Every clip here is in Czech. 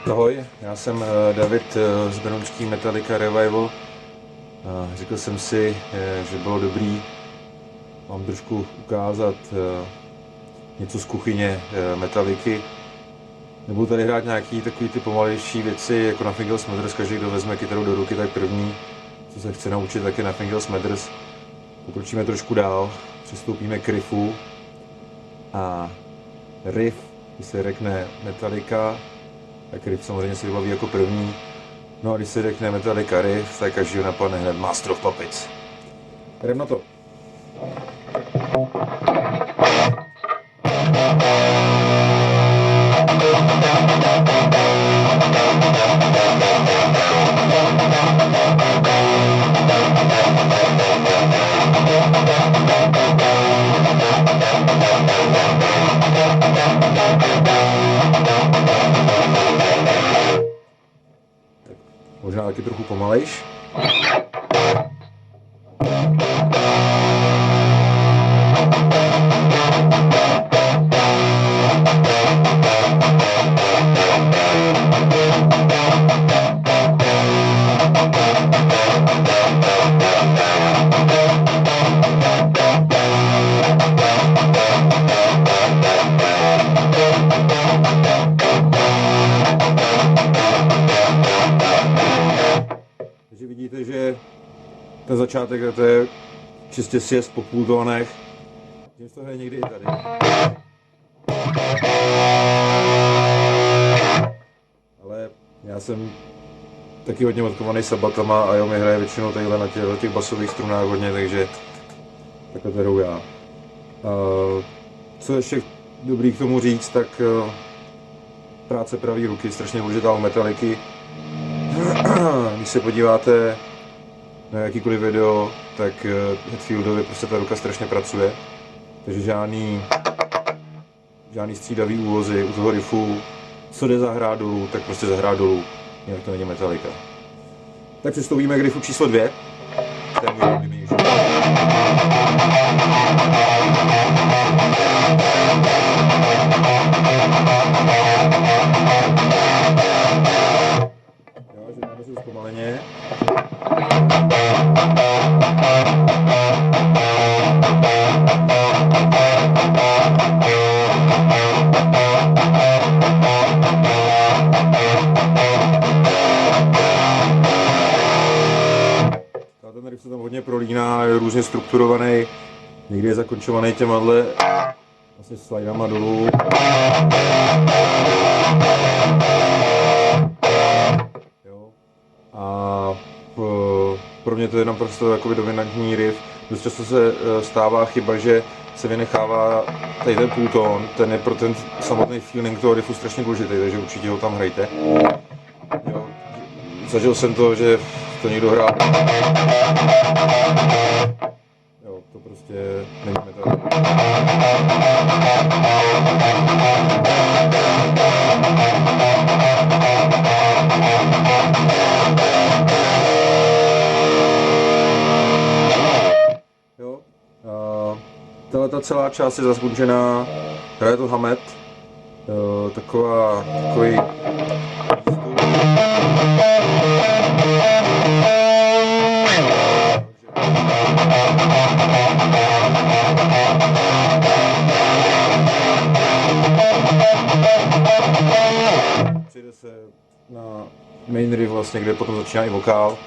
Ahoj, já jsem David z Berounský Metallica Revival. Řekl jsem si, že bylo dobrý vám trošku ukázat něco z kuchyně Metallicy. Nebudu tady hrát nějaký takový ty pomalejší věci, jako na Fingers Matters. Každý, kdo vezme kytaru do ruky, tak první, co se chce naučit, tak je na Fingers Matters. Pokročíme trošku dál, přistoupíme k riffu. A riff, když se řekne Metallica, tak riff samozřejmě si vybaví jako první. No a když se řekne Metallica riff, tak každýho napadne hned Master of Puppets. Jdem na to. Možná taky trochu pomalejš. Takže vidíte, že ten začátek to je čistě sjezd po půltónech. Tím to hraje někdy i tady. Ale já jsem taky hodně odkovaný sabatama a jo, mi hraje většinou tadyhle na těch basových strunách hodně, takže takhle to hraju já. Co ještě dobrý k tomu říct, tak práce pravý ruky je strašně důležitá u Metallicy. Když se podíváte na jakýkoliv video, tak Hetfieldovi prostě ta ruka strašně pracuje. Takže žádný střídavý úvozy u toho riffu, co jde zahrát dolů, tak prostě zahrát dolů. Jinak to není Metallica. Tak přistoupíme k riffu číslo 2. To je můj oblíbenější. Jo, že dáme si zpomaleně. Ten riff se tam hodně prolíná, je různě strukturovaný, někdy je zakončovaný těmahle vlastně slidama dolů. Jo. A pro mě to je naprosto jakoby dominantní riff. Dost často se stává chyba, že se vynechává tady ten půltón, ten je pro ten samotný feeling toho riffu strašně důležitý, takže určitě ho tam hrajte. Jo. Zažil jsem to, že to někdo hrál. Jo, to prostě není metal. Jo, ta celá část je zakončená, hraje to Hammett, takový přijde se na main riff vlastně, kde potom začíná i vokál.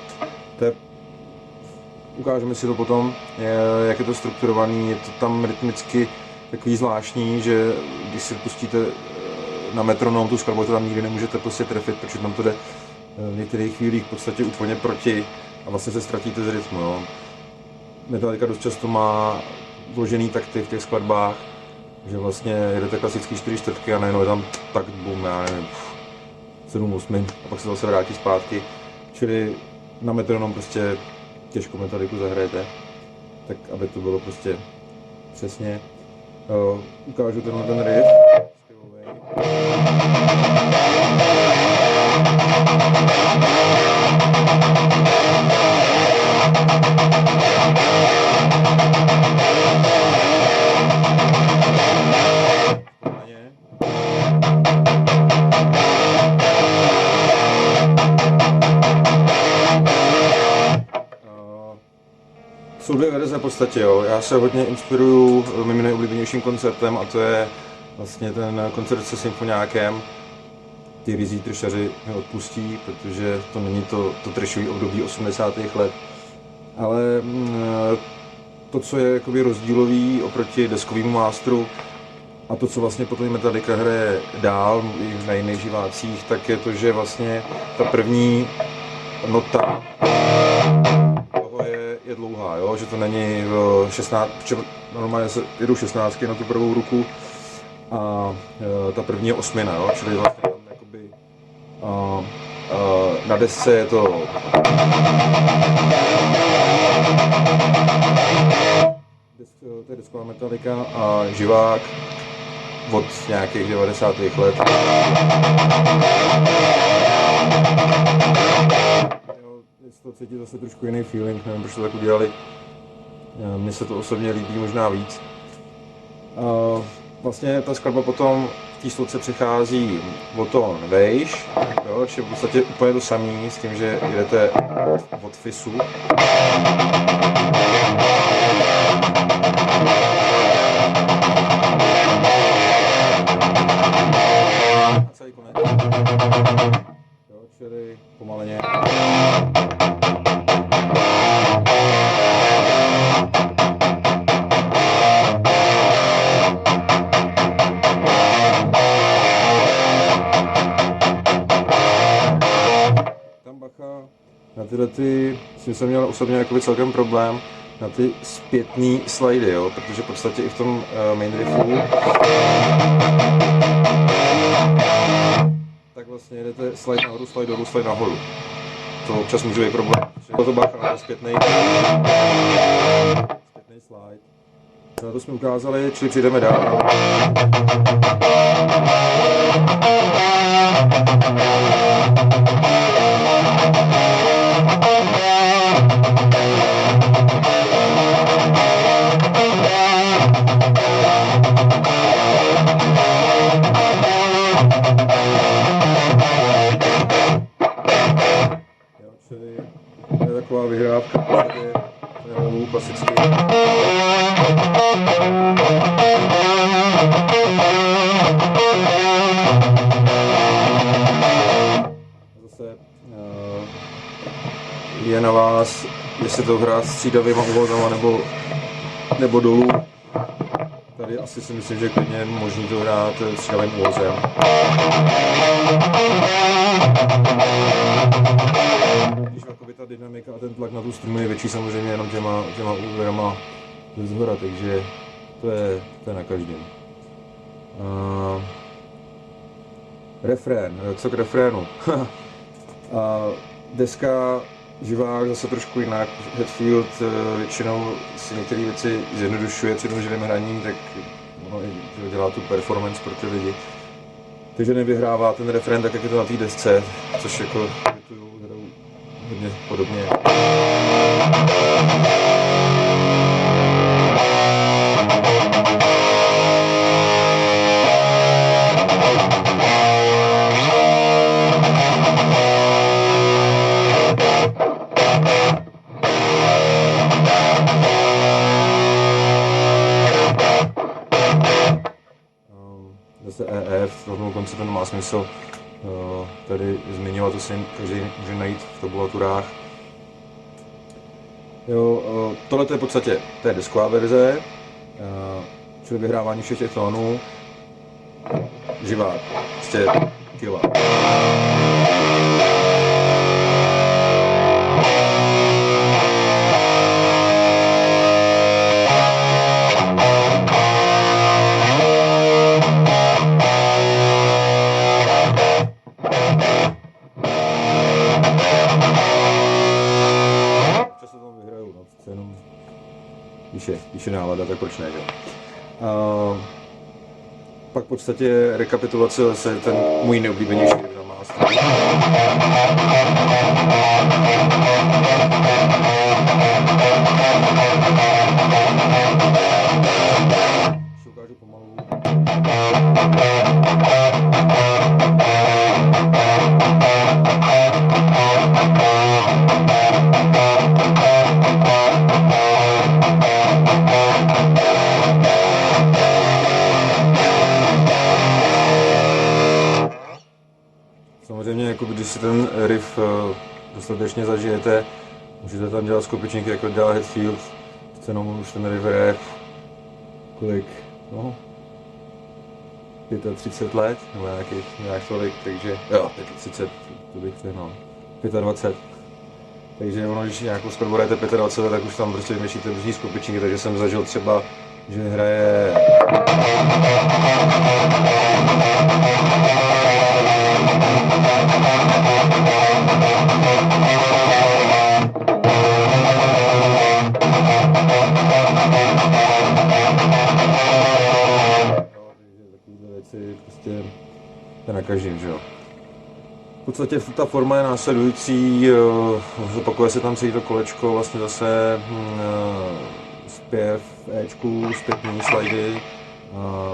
Ukážeme si to potom, jak je to strukturovaný, je to tam rytmicky takový zvláštní, že když si pustíte na metronom tu skladbu, to tam nikdy nemůžete prostě trefit, protože tam to jde v některých chvílích v podstatě úplně proti a vlastně se ztratíte z rytmu. Jo. Metallica dost často má vložený takty v těch skladbách, že vlastně jedete klasický 4/4 a najednou je tam tak bum, já nevím, 7/8 a pak se zase vrátí zpátky, čili na metronom prostě těžko Metalliku zahrajete, tak aby to bylo prostě přesně. Ukážu ten riff. Jsou dvě verze v podstatě, jo. Já se hodně inspiruju mým nejoblíbenějším koncertem a to je vlastně ten koncert se symfoniákem. Ty rizí tršaři mi odpustí, protože to není to trashový období 80. let. Ale to, co je jakoby rozdílový oproti deskovému mástru a to, co vlastně potom Metallica hraje dál i na jiných živácích, tak je to, že vlastně ta první nota toho je dlouhá, jo? Že to není 16, normálně se jedou 16 na tu prvou ruku a ta první je osmina, jo? Čili vlastně tam jakoby na desce je to to je desková Metallica a živák od nějakých 90. let. Je to cítit zase trošku jiný feeling, nevím, proč to tak udělali. Mně se to osobně líbí možná víc. Vlastně ta skladba potom v té sloce přechází o tón vejš, jo, či v podstatě úplně to samý s tím, že jdete od fisu. A celý konec. Jo, čili pomaleně. Na tyhle s tím jsem měl osobně jakoby celkem problém na ty zpětný slidy, jo, protože v podstatě i v tom main riffu tak vlastně jdete slide nahoru, slide dolů, slide nahoru. To občas může být problém. To bacha na zpětnej slide. Na to jsme ukázali, čili přijdeme dál. To je taková vyhrávka, nebo klasicky. Zase je na vás, jestli to hrát střídavýma uvozama nebo dolů. Tady asi si myslím, že klidně je možný to hrát střídavým uvozem. Když jakoby ta dynamika a ten tlak na tu strunu je větší samozřejmě jenom těma úvěrama ze zhora, takže to je na každém. Refrén, co k refrénu? Deska živák zase trošku jinak. Hetfield většinou si některé věci zjednodušuje předloženým hraním, tak ono i dělá tu performance pro ty lidi. Takže nevyhrává ten refrén tak, jak je to na té desce, což jako hrajou hodně podobně. Zase EF, tohle konce to nemá smysl tady zmiňovat, to si každý může najít v tabulaturách. Jo, tohle je v podstatě desková verze, čili vyhrávání všech těch tónů, živák, prostě kila. Když je nálada, tak proč ne, jo? Pak v podstatě rekapitulace zase ten můj nejoblíbenější riff na Mastru. Když ukážu pomalu. Samozřejmě, jako když si ten riff dostatečně zažijete, můžete tam dělat skopičníky, jako dělá Hetfield, jenom už ten riff je kolik, no, 35 let, nebo nějak tolik, takže, jo, 35, to bych přehnal, 25. Takže ono, když nějakou skladbu hrajete 25, tak už tam prostě vymýšlíte různý skopičníky, takže jsem zažil třeba, že hraje takovýhle věci prostě na každém, že jo. V podstatě ta forma je následující, opakuje se tam celé to kolečko, vlastně zase zpěv Ečku, zpětný slidy,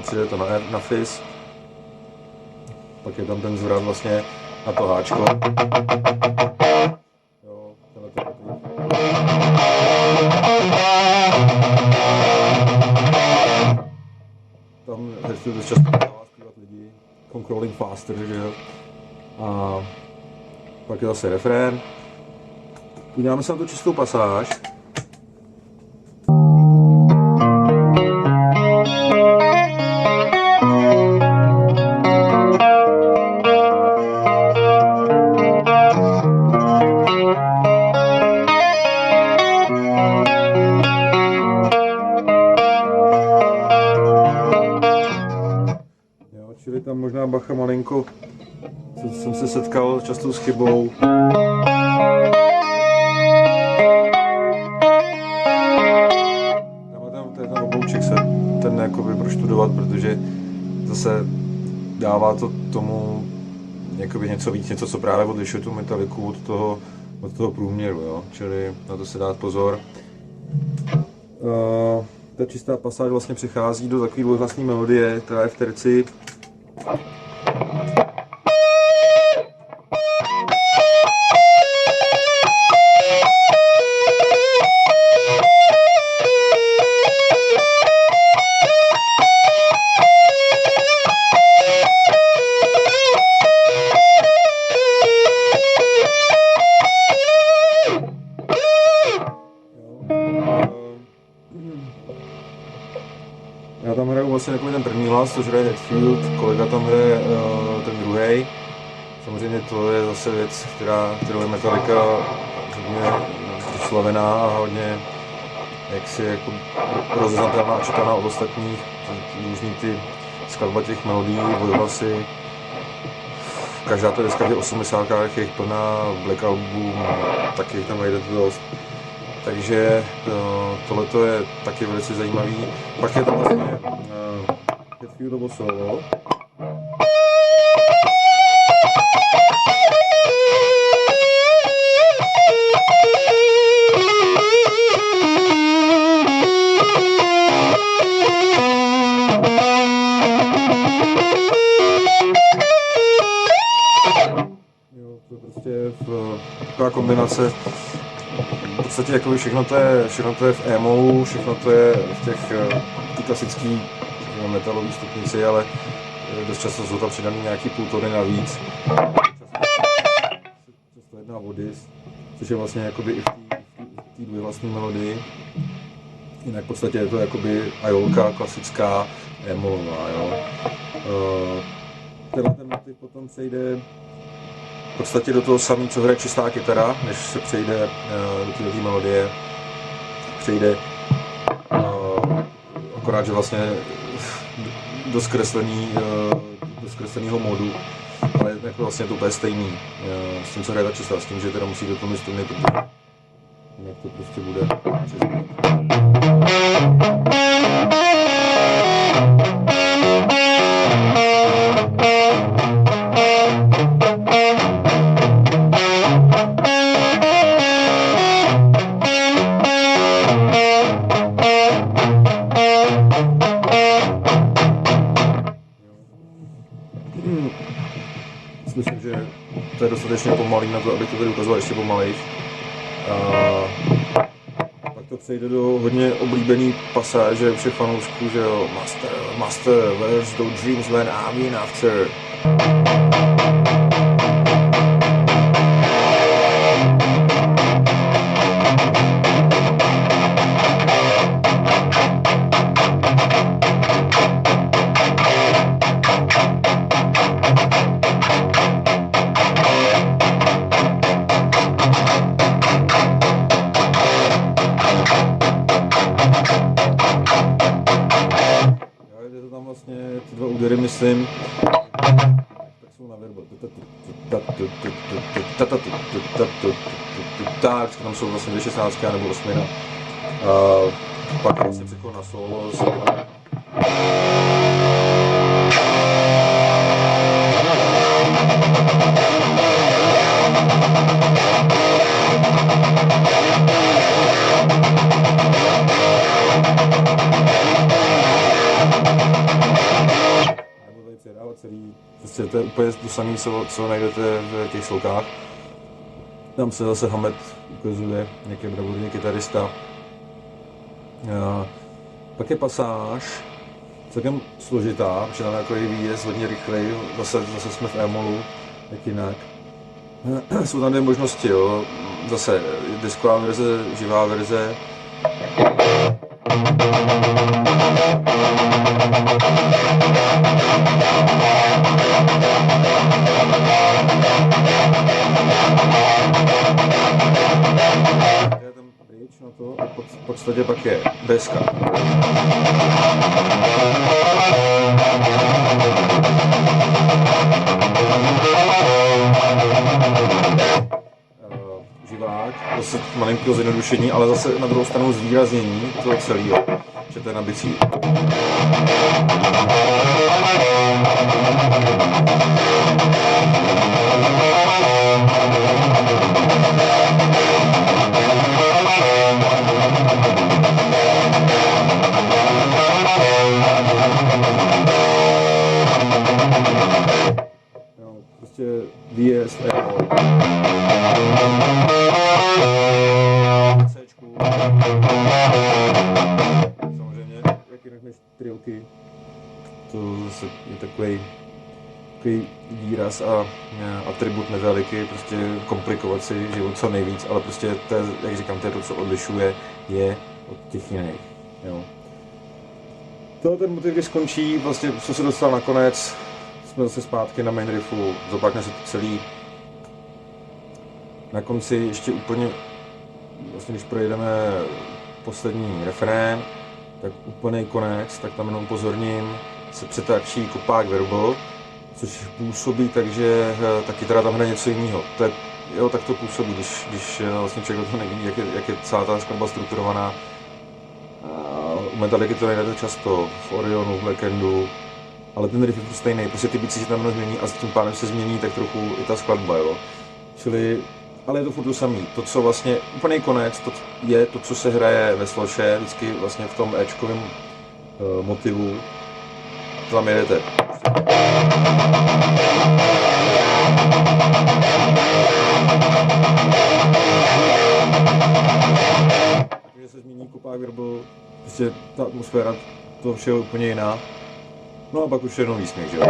přijde to na fizz, pak je tam ten zvrat vlastně na to háčko. Jo, tam Hetfield dost často dává zpívat lidi, Controlling Faster, že jo. A pak je zase refrén. Podíváme se na tu čistou pasáž. Jo, čili tam možná bacha malinko jsem se setkal často s chybou. Ten oblouček se ten jakoby proštudovat, protože zase dává to tomu jakoby něco víc, něco, co právě odlišuje tu metaliku od toho průměru, jo? Čili na to se dát pozor. Ta čistá pasáž vlastně přechází do takové dvojhlasné melodie, která je v terci. Já tam hraju vlastně takový ten první hlas, což hraje Hetfield, kolega tam hraje ten druhý. Samozřejmě to je zase věc, kterou je Metallica hodně slavená a hodně jaksi jako rozeznatelná a čekaná od ostatních. Různý ty skladba těch melodií, dvojhlasy. Každá ta deska v 80 je jich plná, Black Album, taky jich tam najdete dost. Takže tohleto je taky velice zajímavý. Pak je tam vlastně Hetfieldovo solo. Jo, to je prostě taková kombinace. V podstatě jako všechno to je v emo, všechno to je v těch klasický metalový stupnici, ale dost často jsou tam přidaný nějaký půltony navíc. Často jedná o dis, což je vlastně jakoby i v té dvojhlasné melodii. Jinak v podstatě je to jakoby ajolka klasická emová, jo. Tenhle ten motiv potom přejde v podstatě do toho samý, co hraje čistá kytara, než se přejde do té melodie. Přejde akorát, že vlastně do zkresleného módu, ale jako vlastně to úplně stejný s tím, co hraje ta čistá, s tím, že teda musí doplnit struny, protože jinak to prostě bude myslím, že to je dostatečně pomalý na to, abych to tady ukazoval ještě pomalejš. Pak to přejde do hodně oblíbený pasáže všech fanoušků, že jo, Master, where's those dreams when I'm in after. myslím, tak jsou na verbo. Tak, tam jsou vlastně 216 nebo 8. Pak vlastně přechod na solo. Nebo tady předávat celý, prostě to je úplně to samé, co najdete v těch sloukách. Tam se zase Hammett ukazuje, nějaký bravurní kytarista. Pak je pasáž, celkem složitá, protože tam jako je výjezd hodně rychlej, zase jsme v E-molu, jak jinak. Jsou tam dvě možnosti, jo. Zase disková verze, živá verze. Je tam bridge na to a v podstatě pak je deska. Živák, zase malinkého zjednodušení, ale zase na druhou stranu zvýraznění toho celého, že to je na bicí. No, prostě výjezd, samozřejmě, jak jinak než trilky, to zase je takový výraz a atribut Metallicy, prostě komplikovat si život co nejvíc, ale prostě to je, jak říkám, to je to, co odlišuje je od těch jiných. Jo. Ten motiv, když skončí, vlastně, co se dostal nakonec, jsme zase zpátky na main riffu, zopakne se to celý. Na konci ještě úplně, vlastně když projedeme poslední refrén, tak úplný konec, tak tam jenom upozorním, se přetáčí kopák verbal, což působí tak, že ta kytara tam hraje něco jiného. Tak to působí, když vlastně člověk to neví, jak je celá ta skladba strukturovaná. U Metallicy to najdete často, v Orionu, v Black Endu, ale ten riff je prostě stejný, prostě ty bicí se tam změní a tím pádem se změní tak trochu i ta skladba, jo. Čili, ale je to furt to samý. To, co vlastně, úplný konec, to je to, co se hraje ve sloše, vždycky vlastně v tom Ečkovém motivu, to tam jedete. Takže se změní kopák verbal, prostě ta atmosféra toho všeho je úplně jiná. No a pak už jenom výsměch, že jo.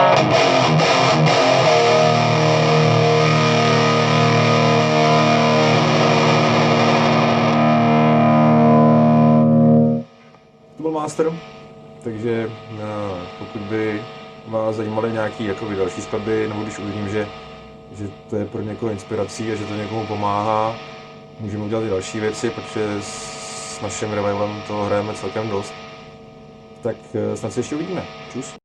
To byl master, takže pokud by vás zajímaly nějaké další skladby, nebo když uvidím, že to je pro někoho inspirací a že to někomu pomáhá, můžeme udělat i další věci, protože s naším revivalem toho hrajeme celkem dost. Tak snad se ještě uvidíme. Čus.